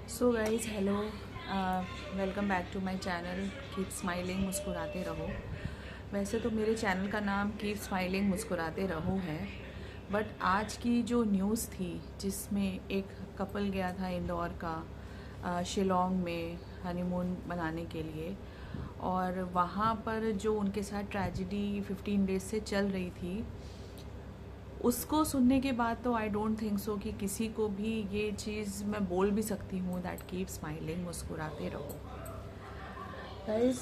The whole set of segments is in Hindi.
So guys hello, welcome back to my channel keep smiling मुस्कुराते रहो। वैसे तो मेरे चैनल का नाम कीप स्माइलिंग मुस्कुराते रहो है, बट आज की जो न्यूज़ थी जिसमें एक कपल गया था इंदौर का शिलोंग में हनीमून मनाने के लिए, और वहाँ पर जो उनके साथ ट्रेजिडी 15 डेज से चल रही थी, उसको सुनने के बाद तो आई डोंट थिंक सो कि किसी को भी ये चीज़ मैं बोल भी सकती हूँ दैट कीप स्माइलिंग मुस्कुराते रहो। गाइस,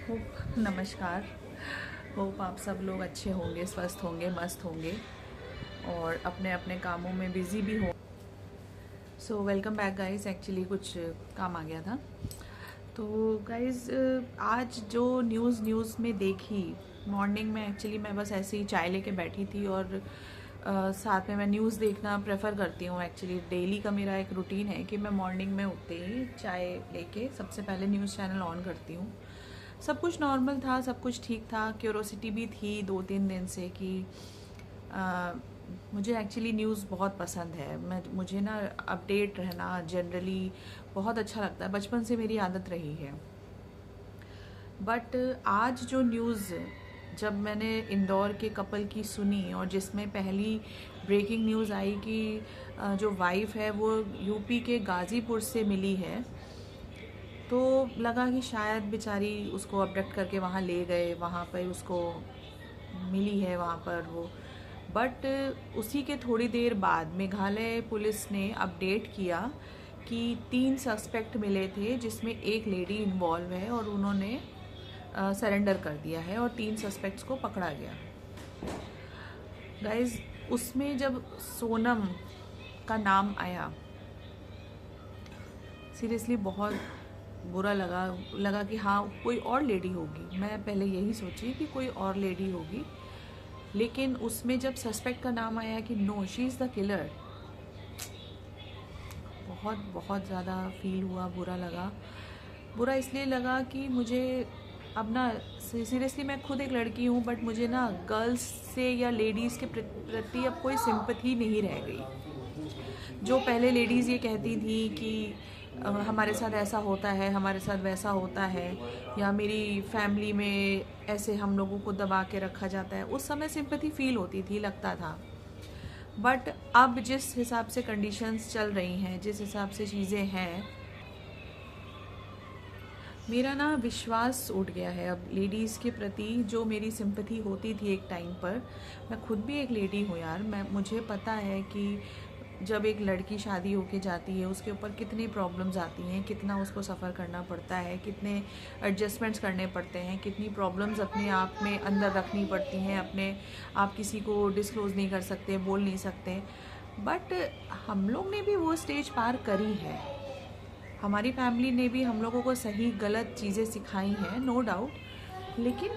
होप नमस्कार, होप आप सब लोग अच्छे होंगे, स्वस्थ होंगे, मस्त होंगे और अपने अपने कामों में बिज़ी भी हो। So welcome back guys, actually कुछ काम आ गया था। तो गाइस, आज जो न्यूज़ में देखी मॉर्निंग में, एक्चुअली मैं बस ऐसे ही चाय लेके बैठी थी और साथ में मैं न्यूज़ देखना प्रेफर करती हूँ। एक्चुअली डेली का मेरा एक रूटीन है कि मैं मॉर्निंग में उठते ही चाय लेके सबसे पहले न्यूज़ चैनल ऑन करती हूँ। सब कुछ नॉर्मल था, सब कुछ ठीक था, क्यूरोसिटी भी थी 2-3 दिन से कि मुझे एक्चुअली न्यूज़ बहुत पसंद है। मुझे ना अपडेट रहना जनरली बहुत अच्छा लगता है, बचपन से मेरी आदत रही है। बट आज जो न्यूज़ जब मैंने इंदौर के कपल की सुनी और जिसमें पहली ब्रेकिंग न्यूज़ आई कि जो वाइफ है वो यूपी के गाज़ीपुर से मिली है, तो लगा कि शायद बेचारी उसको अबडक्ट करके वहाँ ले गए, वहाँ पर उसको मिली है वहाँ पर वो। बट उसी के थोड़ी देर बाद मेघालय पुलिस ने अपडेट किया कि 3 सस्पेक्ट मिले थे जिसमें एक लेडी इन्वॉल्व है और उन्होंने सरेंडर कर दिया है और 3 सस्पेक्ट्स को पकड़ा गया। गाइज, उसमें जब सोनम का नाम आया, सीरियसली बहुत बुरा लगा कि हाँ कोई और लेडी होगी। मैं पहले यही सोची कि कोई और लेडी होगी, लेकिन उसमें जब सस्पेक्ट का नाम आया कि no she is the killer, बहुत बहुत ज़्यादा फील हुआ, बुरा लगा। बुरा इसलिए लगा कि मुझे अब ना, सीरियसली मैं खुद एक लड़की हूँ, बट मुझे ना गर्ल्स से या लेडीज़ के प्रति अब कोई सिंपैथी नहीं रह गई। जो पहले लेडीज़ ये कहती थी कि हमारे साथ ऐसा होता है, हमारे साथ वैसा होता है, या मेरी फैमिली में ऐसे हम लोगों को दबा के रखा जाता है, उस समय सिंपैथी फील होती थी, लगता था। बट अब जिस हिसाब से कंडीशंस चल रही हैं, जिस हिसाब से चीज़ें हैं, मेरा ना विश्वास उठ गया है अब लेडीज़ के प्रति। जो मेरी सिंपैथी होती थी एक टाइम पर, मैं खुद भी एक लेडी हूँ यार, मुझे पता है कि जब एक लड़की शादी होके जाती है उसके ऊपर कितनी प्रॉब्लम्स आती हैं, कितना उसको सफ़र करना पड़ता है, कितने एडजस्टमेंट्स करने पड़ते हैं, कितनी प्रॉब्लम्स अपने आप में अंदर रखनी पड़ती हैं, अपने आप किसी को डिस्क्लोज़ नहीं कर सकते, बोल नहीं सकते। बट हम लोग ने भी वो स्टेज पार करी है, हमारी फैमिली ने भी हम लोगों को सही गलत चीज़ें सिखाई हैं, नो डाउट। लेकिन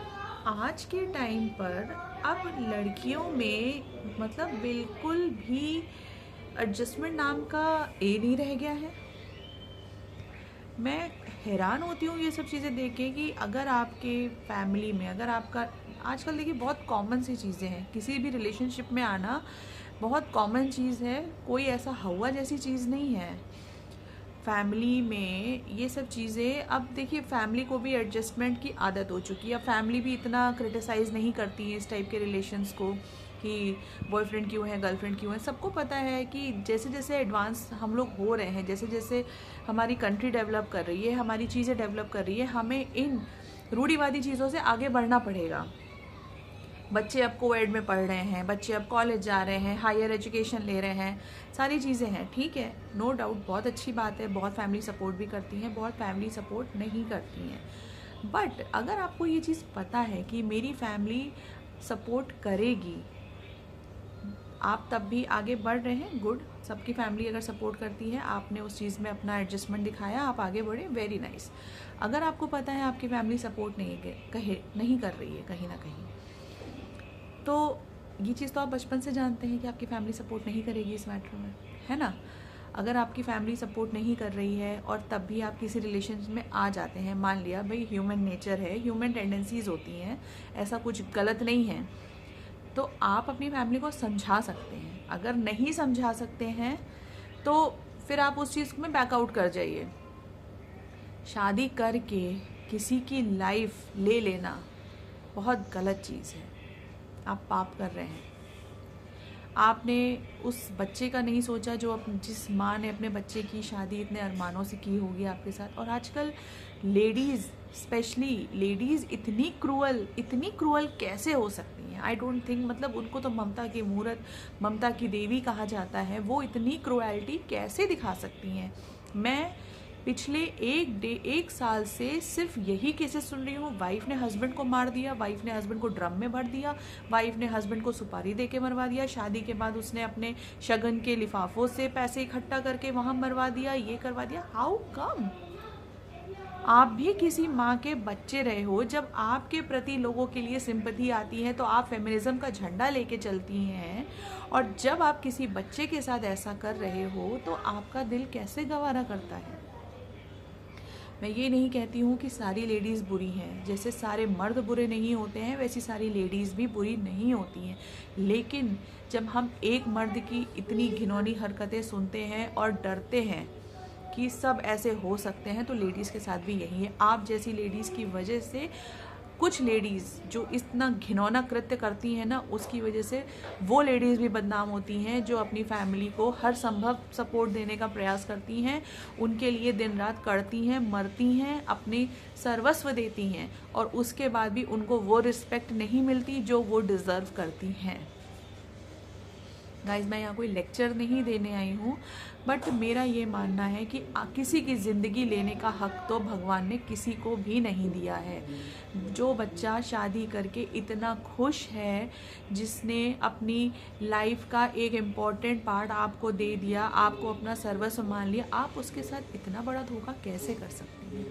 आज के टाइम पर अब लड़कियों में मतलब बिल्कुल भी एडजस्टमेंट नाम का ए नहीं रह गया है। मैं हैरान होती हूँ ये सब चीज़ें देख के कि अगर आपके फैमिली में, अगर आपका, आजकल देखिए बहुत कॉमन सी चीज़ें हैं, किसी भी रिलेशनशिप में आना बहुत कॉमन चीज़ है, कोई ऐसा हवा जैसी चीज़ नहीं है। फैमिली में ये सब चीज़ें, अब देखिए फैमिली को भी एडजस्टमेंट की आदत हो चुकी है। अब फैमिली भी इतना क्रिटिसाइज़ नहीं करती है इस टाइप के रिलेशंस को कि बॉयफ्रेंड क्यों है, गर्लफ्रेंड क्यों है। सबको पता है कि जैसे जैसे एडवांस हम लोग हो रहे हैं, जैसे जैसे हमारी कंट्री डेवलप कर रही है, हमारी चीज़ें डेवलप कर रही है, हमें इन रूढ़िवादी चीज़ों से आगे बढ़ना पड़ेगा। बच्चे अब कोएड में पढ़ रहे हैं, बच्चे अब कॉलेज जा रहे हैं, हायर एजुकेशन ले रहे हैं, सारी चीज़ें हैं, ठीक है, नो डाउट, बहुत अच्छी बात है। बहुत फैमिली सपोर्ट भी करती हैं, बहुत फैमिली सपोर्ट नहीं करती हैं। बट अगर आपको ये चीज़ पता है कि मेरी फैमिली सपोर्ट करेगी, आप तब भी आगे बढ़ रहे हैं, गुड। सबकी फैमिली अगर सपोर्ट करती है, आपने उस चीज़ में अपना एडजस्टमेंट दिखाया, आप आगे बढ़े, वेरी नाइस। अगर आपको पता है आपकी फैमिली सपोर्ट नहीं कर रही है कहीं ना कहीं, तो ये चीज़ तो आप बचपन से जानते हैं कि आपकी फैमिली सपोर्ट नहीं करेगी इस मैटर में, है ना। अगर आपकी फैमिली सपोर्ट नहीं कर रही है और तब भी आप किसी रिलेशन में आ जाते हैं, मान लिया भाई ह्यूमन नेचर है, ह्यूमन टेंडेंसीज होती हैं, ऐसा कुछ गलत नहीं है, तो आप अपनी फैमिली को समझा सकते हैं। अगर नहीं समझा सकते हैं तो फिर आप उस चीज़ में बैकआउट कर जाइए। शादी करके किसी की लाइफ ले लेना बहुत गलत चीज़ है, आप पाप कर रहे हैं। आपने उस बच्चे का नहीं सोचा जो जिस माँ ने अपने बच्चे की शादी इतने अरमानों से की होगी आपके साथ। और आजकल लेडीज़, स्पेशली लेडीज़ इतनी क्रूअल कैसे हो सकती हैं? आई डोंट थिंक, मतलब उनको तो ममता की मूरत, ममता की देवी कहा जाता है, वो इतनी क्रूएल्टी कैसे दिखा सकती हैं? मैं पिछले एक साल से सिर्फ यही केसेस सुन रही हूँ। वाइफ ने हस्बैंड को मार दिया, वाइफ ने हस्बैंड को ड्रम में भर दिया, वाइफ ने हस्बैंड को सुपारी दे के मरवा दिया, शादी के बाद उसने अपने शगन के लिफाफों से पैसे इकट्ठा करके वहाँ मरवा दिया, ये करवा दिया। How come? आप भी किसी माँ के बच्चे रहे हो। जब आपके प्रति लोगों के लिए सिंपैथी आती है तो आप फेमिनिज्म का झंडा लेके चलती हैं, और जब आप किसी बच्चे के साथ ऐसा कर रहे हो तो आपका दिल कैसे गवारा करता है? मैं ये नहीं कहती हूँ कि सारी लेडीज़ बुरी हैं, जैसे सारे मर्द बुरे नहीं होते हैं वैसी सारी लेडीज़ भी बुरी नहीं होती हैं। लेकिन जब हम एक मर्द की इतनी घिनौनी हरकतें सुनते हैं और डरते हैं कि सब ऐसे हो सकते हैं, तो लेडीज़ के साथ भी यही है। आप जैसी लेडीज़ की वजह से कुछ लेडीज़ जो इतना घिनौना कृत्य करती हैं ना, उसकी वजह से वो लेडीज़ भी बदनाम होती हैं जो अपनी फैमिली को हर संभव सपोर्ट देने का प्रयास करती हैं, उनके लिए दिन रात करती हैं, मरती हैं, अपनी सर्वस्व देती हैं, और उसके बाद भी उनको वो रिस्पेक्ट नहीं मिलती जो वो डिज़र्व करती हैं। गाइज, मैं यहाँ कोई लेक्चर नहीं देने आई हूँ, बट मेरा ये मानना है कि किसी की ज़िंदगी लेने का हक तो भगवान ने किसी को भी नहीं दिया है। जो बच्चा शादी करके इतना खुश है, जिसने अपनी लाइफ का एक इम्पॉर्टेंट पार्ट आपको दे दिया, आपको अपना सर्वस्व मान लिया, आप उसके साथ इतना बड़ा धोखा कैसे कर सकती हैं?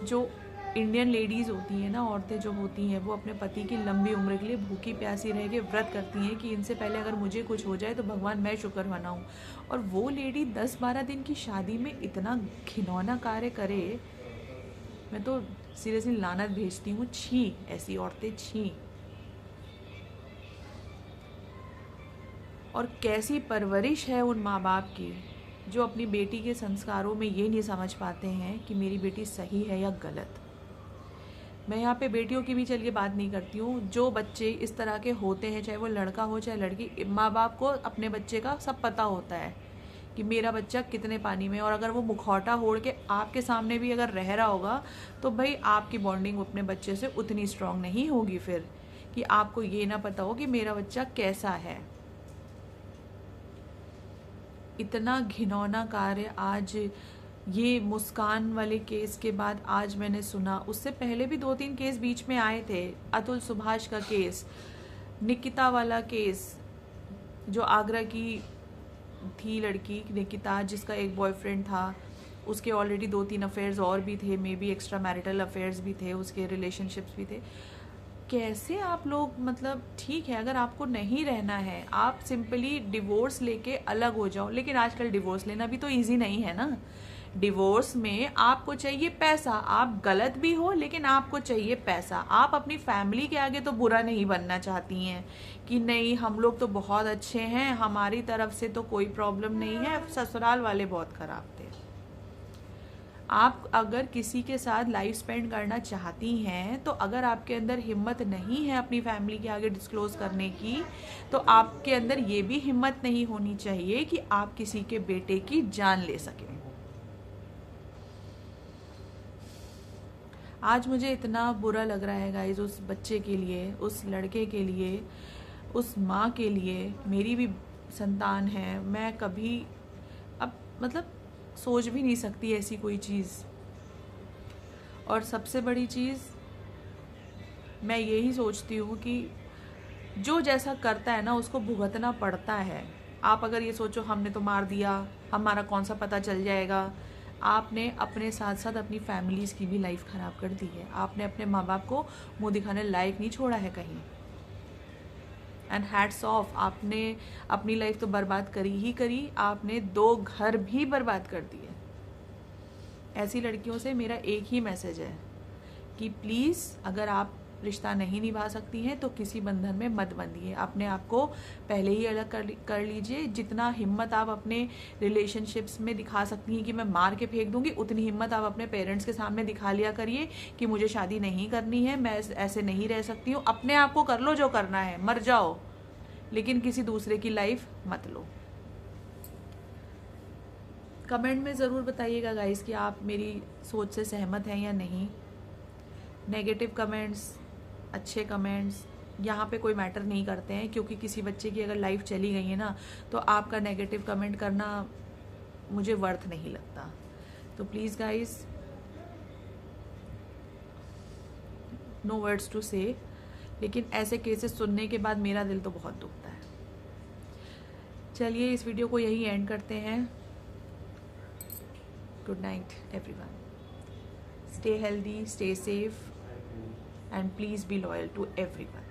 जो इंडियन लेडीज़ होती हैं ना, औरतें जो होती हैं, वो अपने पति की लंबी उम्र के लिए भूखी प्यासी रह के व्रत करती हैं कि इनसे पहले अगर मुझे कुछ हो जाए तो भगवान मैं शुक्र मनाऊं। और वो लेडी 10-12 दिन की शादी में इतना घिनौना कार्य करे, मैं तो सीरियसली लानत भेजती हूँ। छी, ऐसी औरतें छी। और कैसी परवरिश है उन माँ बाप की जो अपनी बेटी के संस्कारों में ये नहीं समझ पाते हैं कि मेरी बेटी सही है या गलत। मैं यहाँ पे बेटियों की भी चलिए बात नहीं करती हूँ। जो बच्चे इस तरह के होते हैं, चाहे वो लड़का हो चाहे लड़की, माँ बाप को अपने बच्चे का सब पता होता है कि मेरा बच्चा कितने पानी में। और अगर वो मुखौटा ओढ़ के आपके सामने भी अगर रह रहा होगा तो भाई आपकी बॉन्डिंग अपने बच्चे से उतनी स्ट्रांग नहीं होगी फिर, कि आपको ये ना पता हो कि मेरा बच्चा कैसा है। इतना घिनौना कार्य आज ये मुस्कान वाले केस के बाद आज मैंने सुना। उससे पहले भी 2-3 केस बीच में आए थे। अतुल सुभाष का केस, निकिता वाला केस, जो आगरा की थी लड़की निकिता, जिसका एक बॉयफ्रेंड था, उसके ऑलरेडी 2-3 अफेयर्स और भी थे, may be extra marital affairs भी थे, उसके रिलेशनशिप्स भी थे। कैसे आप लोग, मतलब ठीक है अगर आपको नहीं रहना है आप सिंपली डिवोर्स लेके अलग हो जाओ, लेकिन आजकल डिवोर्स लेना भी तो ईजी नहीं है ना। डिवोर्स में आपको चाहिए पैसा, आप गलत भी हो लेकिन आपको चाहिए पैसा। आप अपनी फैमिली के आगे तो बुरा नहीं बनना चाहती हैं कि नहीं हम लोग तो बहुत अच्छे हैं, हमारी तरफ से तो कोई प्रॉब्लम नहीं है, ससुराल वाले बहुत खराब थे। आप अगर किसी के साथ लाइफ स्पेंड करना चाहती हैं तो अगर आपके अंदर हिम्मत नहीं है अपनी फैमिली के आगे डिस्क्लोज करने की, तो आपके अंदर ये भी हिम्मत नहीं होनी चाहिए कि आप किसी के बेटे की जान ले सकें। आज मुझे इतना बुरा लग रहा है गाइज, उस बच्चे के लिए, उस लड़के के लिए, उस माँ के लिए। मेरी भी संतान है, मैं कभी अब मतलब सोच भी नहीं सकती ऐसी कोई चीज़। और सबसे बड़ी चीज़ मैं यही सोचती हूँ कि जो जैसा करता है ना उसको भुगतना पड़ता है। आप अगर ये सोचो हमने तो मार दिया, हमारा कौन सा पता चल जाएगा, आपने अपने साथ साथ अपनी फैमिलीज़ की भी लाइफ ख़राब कर दी है। आपने अपने माँ बाप को मुँह दिखाने लायक नहीं छोड़ा है कहीं। एंड हैट्स ऑफ, आपने अपनी लाइफ तो बर्बाद करी ही करी, आपने 2 घर भी बर्बाद कर दिए। ऐसी लड़कियों से मेरा एक ही मैसेज है कि प्लीज़ अगर आप रिश्ता नहीं निभा सकती हैं तो किसी बंधन में मत बंधिए। अपने आप को पहले ही अलग कर लीजिए। जितना हिम्मत आप अपने रिलेशनशिप्स में दिखा सकती हैं कि मैं मार के फेंक दूंगी, उतनी हिम्मत आप अपने पेरेंट्स के सामने दिखा लिया करिए कि मुझे शादी नहीं करनी है, मैं ऐसे नहीं रह सकती हूँ। अपने आप को कर लो जो करना है, मर जाओ, लेकिन किसी दूसरे की लाइफ मत लो। कमेंट में ज़रूर बताइएगा गाइस कि आप मेरी सोच से सहमत हैं या नहीं। नेगेटिव कमेंट्स, अच्छे कमेंट्स यहाँ पे कोई मैटर नहीं करते हैं, क्योंकि किसी बच्चे की अगर लाइफ चली गई है ना, तो आपका नेगेटिव कमेंट करना मुझे वर्थ नहीं लगता। तो please guys, no words to say, लेकिन ऐसे केसेस सुनने के बाद मेरा दिल तो बहुत दुखता है। चलिए इस वीडियो को यही एंड करते हैं। Good night everyone, stay healthy, stay safe, and please be loyal to everyone.